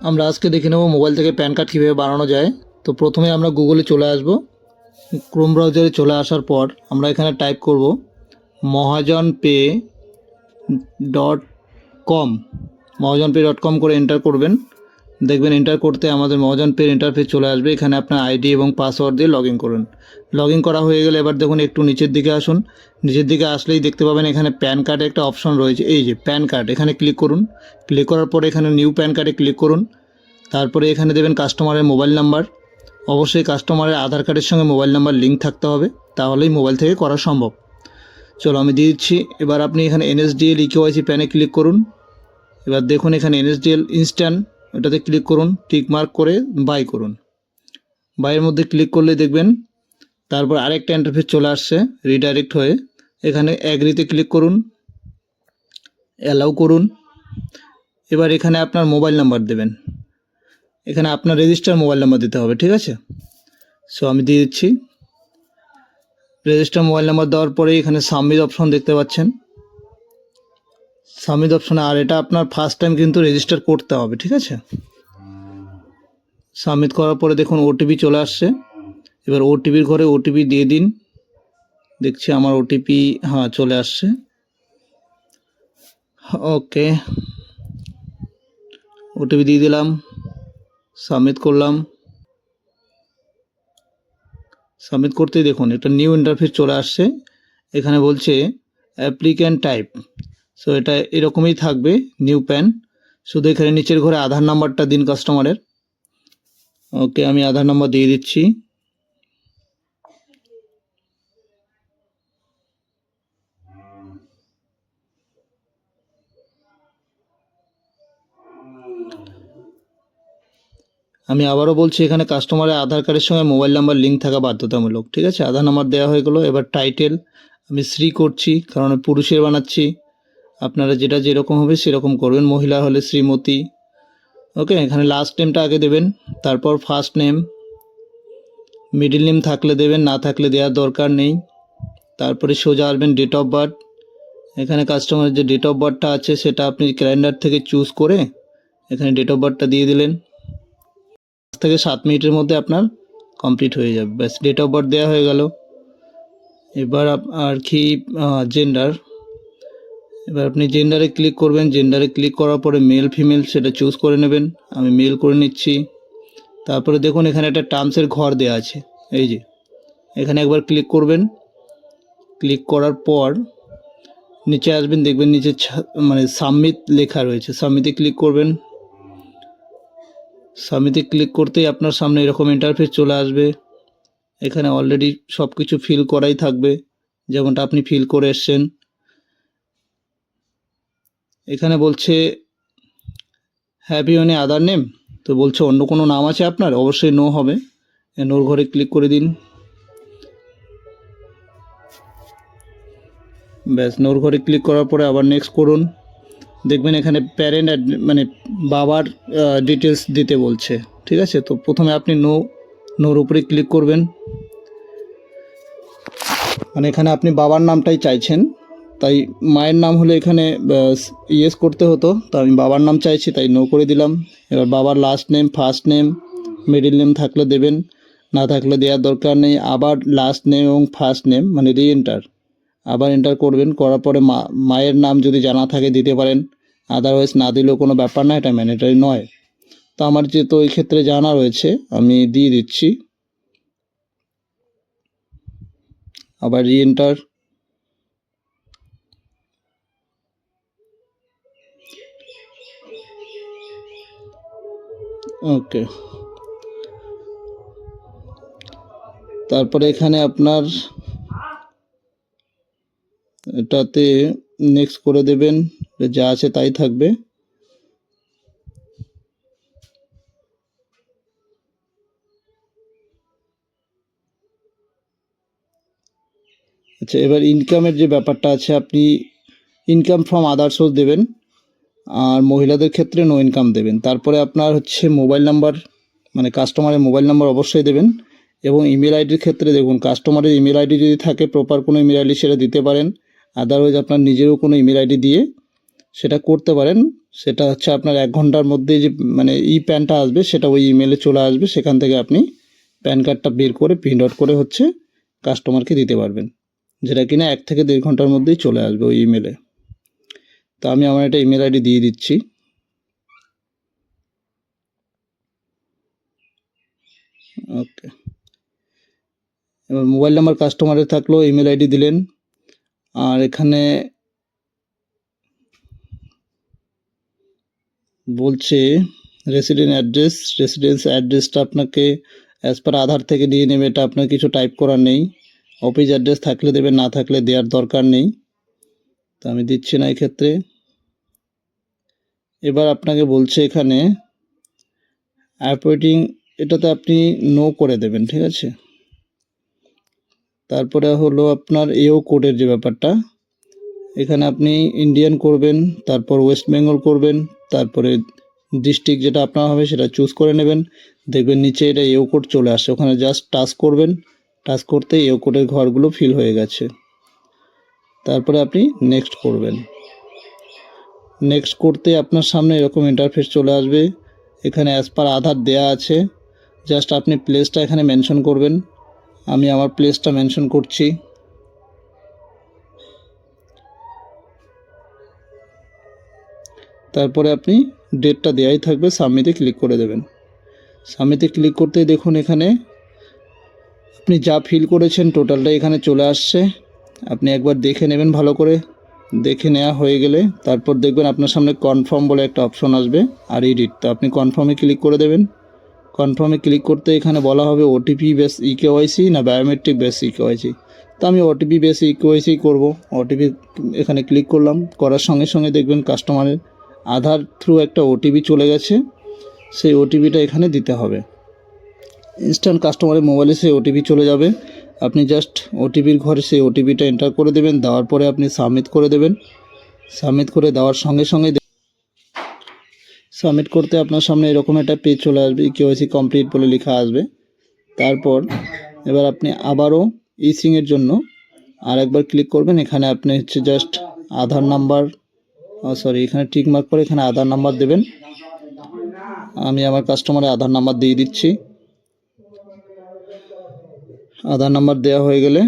আমরা আজকে দেখে নেব মোবাইল থেকে প্যান কার্ড কীভাবে বানানো যায়। তো প্রথমে আমরা গুগলে চলে আসব। ক্রোম ব্রাউজারে চলে আসার পর আমরা এখানে টাইপ করব mahajanpay.com। mahajanpay.com করে এন্টার করবেন। দেখবেন এন্টার করতে আমাদের মহাজন পের ইন্টারফেস চলে আসবে। এখানে আপনার আইডি এবং পাসওয়ার্ড দিয়ে লগ ইন করুন। লগ ইন করা হয়ে গেলে এবার দেখুন একটু নিচের দিকে আসুন। নিচের দিকে আসলেই দেখতে পাবেন এখানে প্যান কার্ডে একটা অপশন রয়েছে, এই যে প্যান কার্ড, এখানে ক্লিক করুন। ক্লিক করার পরে এখানে নিউ প্যান কার্ডে ক্লিক করুন। তারপরে এখানে দেবেন কাস্টমারের মোবাইল নাম্বার। অবশ্যই কাস্টমারের আধার কার্ডের সঙ্গে মোবাইল নাম্বার লিঙ্ক থাকতে হবে, তাহলেই মোবাইল থেকে করা সম্ভব। চলো আমি দিয়ে দিচ্ছি। এবার আপনি এখানে NSDL EKYC প্যানে ক্লিক করুন। এবার দেখুন এখানে NSDL ইনস্ট্যান্ট, এটাতে ক্লিক করুন, টিক মার্ক করে বাই করুন। বাইয়ের মধ্যে ক্লিক করলে দেখবেন তারপর আরেকটা ইন্টারফেস চলে আসছে রিডাইরেক্ট হয়ে। এখানে অ্যাগ্রিতে ক্লিক করুন, অ্যালাউ করুন। এবার এখানে আপনার মোবাইল নাম্বার দেবেন। এখানে আপনার রেজিস্টার মোবাইল নাম্বার দিতে হবে, ঠিক আছে? সো আমি দিয়ে দিচ্ছি রেজিস্টার মোবাইল নাম্বার। দেওয়ার পরে এখানে সাবমিট অপশন দেখতে পাচ্ছেন, সাবমিট অপশনে। আর এটা আপনার ফার্স্ট টাইম কিন্তু রেজিস্টার করতে হবে, ঠিক আছে? সাবমিট করার পরে দেখুন ওটিপি চলে আসছে। এবার ওটিপির ঘরে ওটিপি দিয়ে দিন। দেখছি আমার ওটিপি চলে আসছে। ওকে, ওটিপি দিয়ে দিলাম, সাবমিট করলাম। সাবমিট করতেই দেখুন একটা নিউ ইন্টারফেস চলে আসছে। এখানে বলছে অ্যাপ্লিক্যান্ট টাইপ। সো এটা এরকমই থাকবে, নিউ প্যান। শুধু এখানে নিচের ঘরে আধার নাম্বারটা দিন কাস্টমারের। ওকে, আমি আধার নাম্বার দিয়ে দিচ্ছি। আমি আবারও বলছি, এখানে কাস্টমারের আধার কার্ডের সঙ্গে মোবাইল নাম্বার লিঙ্ক থাকা বাধ্যতামূলক, ঠিক আছে? আধার নাম্বার দেওয়া হয়ে গেলো। এবার টাইটেল আমি শ্রী করছি, কারণ পুরুষের বানাচ্ছি। আপনারা যেটা যেরকম হবে সেরকম করবেন। মহিলা হলে শ্রীমতী। ওকে, এখানে লাস্ট নেমটা আগে দেবেন, তারপর ফার্স্ট নেম, মিডল নেম থাকলে দেবেন, না থাকলে দেওয়ার দরকার নেই। তারপরে সোজা আসবেন ডেট অফ বার্থ। এখানে কাস্টমারের যে ডেট অফ বার্থটা আছে সেটা আপনি ক্যালেন্ডার থেকে চুজ করে এখানে ডেট অফ বার্থটা দিয়ে দিলেন। 5 থেকে 7 মিনিটের মধ্যে আপনার কমপ্লিট হয়ে যাবে। ব্যাস, ডেট অফ বার্থ দেওয়া হয়ে গেল। এবার আর কি জেন্ডার। এবার আপনি জেন্ডারে ক্লিক করবেন। জেন্ডারে ক্লিক করার পরে মেল ফিমেল সেটা চুজ করে নেবেন। আমি মেল করে নিচ্ছি। তারপরে দেখুন এখানে একটা টার্মসের ঘর দেওয়া আছে, এই যে এখানে একবার ক্লিক করবেন। ক্লিক করার পর নিচে আসবেন, দেখবেন নিচে মানে সাবমিট লেখা রয়েছে, সাবমিটে ক্লিক করবেন। সাবমিটে ক্লিক করতেই আপনার সামনে এরকম ইন্টারফেস চলে আসবে। এখানে অলরেডি সব কিছু ফিল করাই থাকবে, যেমনটা আপনি ফিল করে এসছেন। এখানে বলছে have you any other name, তো বলছে অন্য কোনো নাম আছে আপনার? অবশ্যই নো হবে। নোর ঘরে ক্লিক করে দিন। ব্যাস, নোর ঘরে ক্লিক করার পরে আবার নেক্সট করুন। দেখবেন এখানে প্যারেন্ট মানে বাবার ডিটেলস দিতে বলছে, ঠিক আছে? তো প্রথমে আপনি নোর উপরে ক্লিক করবেন। মানে এখানে আপনি বাবার নামটাই চাইছেন, তাই মায়ের নাম হলে এখানে ইয়েস করতে হতো, তো আমি বাবার নাম চাইছি তাই নো করে দিলাম। এবার বাবার last name, first name, middle name থাকলে দেবেন, না থাকলে দেওয়ার দরকার নেই। আবার লাস্ট নেম এবং ফার্স্ট নেম মানে এন্টার, আবার এন্টার করবেন। করার পরে মায়ের নাম যদি জানা থাকে দিতে পারেন, আদারওয়াইজ না দিলেও কোনো ব্যাপার না, এটা ম্যান্ডেটরি নয়। তো আমার যেহেতু এই ক্ষেত্রে জানা রয়েছে আমি দিয়ে দিচ্ছি। আবার এন্টার। ওকে, তারপরে এখানে আপনার এটাতে নেক্সট করে দেবেন, যা আছে তাই থাকবে। আচ্ছা, এবার ইনকামের যে ব্যাপারটা আছে, আপনি ইনকাম ফ্রম আদার সোর্স দেবেন, আর মহিলাদের ক্ষেত্রে নো ইনকাম দেবেন। তারপরে আপনার হচ্ছে মোবাইল নাম্বার, মানে কাস্টমারের মোবাইল নাম্বার অবশ্যই দেবেন। এবং ইমেল আইডির ক্ষেত্রে দেখুন, কাস্টমারের ইমেল আইডি যদি থাকে প্রপার কোনো ইমেল আইডি সেটা দিতে পারেন, আদারওয়াইজ আপনার নিজেরও কোনো ইমেল আইডি দিয়ে সেটা করতে পারেন, সেটা হচ্ছে আপনার 1 ঘন্টার মধ্যে যে মানে প্যানটা আসবে সেটা ওই ইমেলে চলে আসবে, সেখান থেকে আপনি প্যান কার্ডটা বের করে প্রিন্ট আউট করে হচ্ছে কাস্টমারকে দিতে পারবেন, যেটা কিনা 1 থেকে 1.5 ঘন্টার মধ্যেই চলে আসবে ওই ইমেলে। তো আমি আমার একটা ইমেল আইডি দিয়ে দিচ্ছি। ওকে, এবার মোবাইল নাম্বার কাস্টমারের থাকলো, ইমেল আইডি দিলেন, আর এখানে বলছে রেসিডেন্স অ্যাড্রেসটা আপনাকে অ্যাজ পার আধার থেকে দিয়ে নেবে, এটা আপনার কিছু টাইপ করার নেই। অফিস অ্যাড্রেস থাকলে দেবেন, না থাকলে দেওয়ার দরকার নেই, তো আমি দিচ্ছি না এক্ষেত্রে। এবার আপনাকে বলছে এখানে অ্যাপওয়েটিং, এটাতে আপনি নো করে দেবেন, ঠিক আছে। তারপরে হলো আপনার এও কোডের যে ব্যাপারটা, এখানে আপনি ইন্ডিয়ান করবেন, তারপর ওয়েস্ট বেঙ্গল করবেন, তারপরে ডিস্ট্রিক্ট যেটা আপনার হবে সেটা চুজ করে নেবেন। দেখবেন নিচে এটা এও কোড চলে আসে, ওখানে জাস্ট টাচ করবেন, টাচ করতে এও কোডের ঘরগুলো ফিল হয়ে গেছে। তারপরে আপনি নেক্সট করবেন। নেক্সট করতে আপনার সামনে এরকম ইন্টারফেস চলে আসবে। এখানে অ্যাজ পার আধার দেয়া আছে, জাস্ট আপনি প্লেসটা এখানে মেনশন করবেন। আমি আমার প্লেসটা মেনশন করছি। তারপরে আপনি ডেটটা দেওয়াই থাকবে, সাবমিটে ক্লিক করে দেবেন। সাবমিটে ক্লিক করতেই দেখুন এখানে আপনি যা ফিল করেছেন টোটালটা এখানে চলে আসছে। আপনি একবার দেখে নেবেন ভালো করে, দেখে নেওয়া হয়ে গেলে তারপর দেখবেন আপনার সামনে কনফার্ম বলে একটা অপশন আসবে আর এডিট, তো আপনি কনফার্মে ক্লিক করে দেবেন। কনফার্মে ক্লিক করতে এখানে বলা হবে ওটিপি বেস ইকেওয়াইসি না বায়োমেট্রিক বেস ইকেওয়াইসি, তো আমি ওটিপি বেস ইকেওয়াইসি করব। ওটিপি এখানে ক্লিক করলাম, করার সঙ্গে সঙ্গে দেখবেন কাস্টমারের আধার থ্রু একটা ওটিপি চলে গেছে, সেই ওটিপিটা এখানে দিতে হবে। ইনস্ট্যান্ট কাস্টমারের মোবাইলে সেই ওটিপি চলে যাবে, আপনি জাস্ট ওটিপির ঘরে সেই ওটিপিটা এন্টার করে দেবেন, দেওয়ার পরে আপনি সাবমিট করে দেবেন। সাবমিট করে দেওয়ার সঙ্গে সঙ্গে সাবমিট করতে আপনার সামনে এরকম একটা পেজ চলে আসবে, কেওয়াইসি কমপ্লিট বলে লেখা আসবে। তারপর এবার আপনি আবারও ইসিংয়ের জন্য আরেকবার ক্লিক করবেন। এখানে আপনি হচ্ছে জাস্ট আধার নাম্বার, এখানে টিক মার্ক করে এখানে আধার নাম্বার দেবেন। আমি আমার কাস্টমারের আধার নাম্বার দিয়ে দিচ্ছি। আধার নাম্বার দেওয়া হয়ে গেলে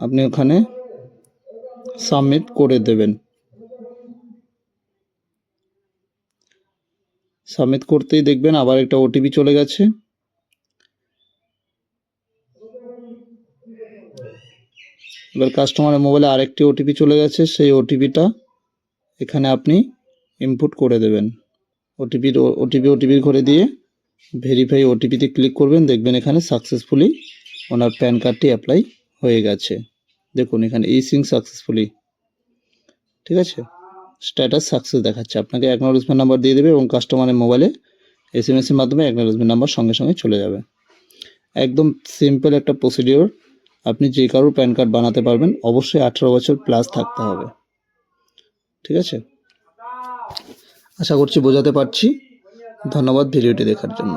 আপনি ওখানে সাবমিট করে দেবেন। সাবমিট করতেই দেখবেন আবার একটা ওটিপি চলে গেছে। এবার কাস্টমারের মোবাইলে আরেকটি ওটিপি চলে গেছে, সেই ওটিপিটা এখানে আপনি ইনপুট করে দেবেন। ওটিপির ঘরে দিয়ে ভেরিফাই ওটিপিতে ক্লিক করবেন, দেখবেন এখানে সাকসেসফুলি ওনার প্যান কার্ডটি অ্যাপ্লাই হয়ে গেছে। দেখুন এখানে ইসিং সাকসেসফুলি, ঠিক আছে, স্ট্যাটাস সাকসেস দেখাচ্ছে। আপনাকে অ্যাকনোলেজমেন্ট নাম্বার দিয়ে দেবে এবং কাস্টমারের মোবাইলে এসএমএসের মাধ্যমে অ্যাকনোলেজমেন্ট নাম্বার সঙ্গে সঙ্গে চলে যাবে। একদম সিম্পল একটা প্রসিডিওর, আপনি যে কারোর প্যান কার্ড বানাতে পারবেন, অবশ্যই 18 বছর প্লাস থাকতে হবে, ঠিক আছে। আশা করছি বোঝাতে পারছি। ধন্যবাদ ভিডিওটি দেখার জন্য।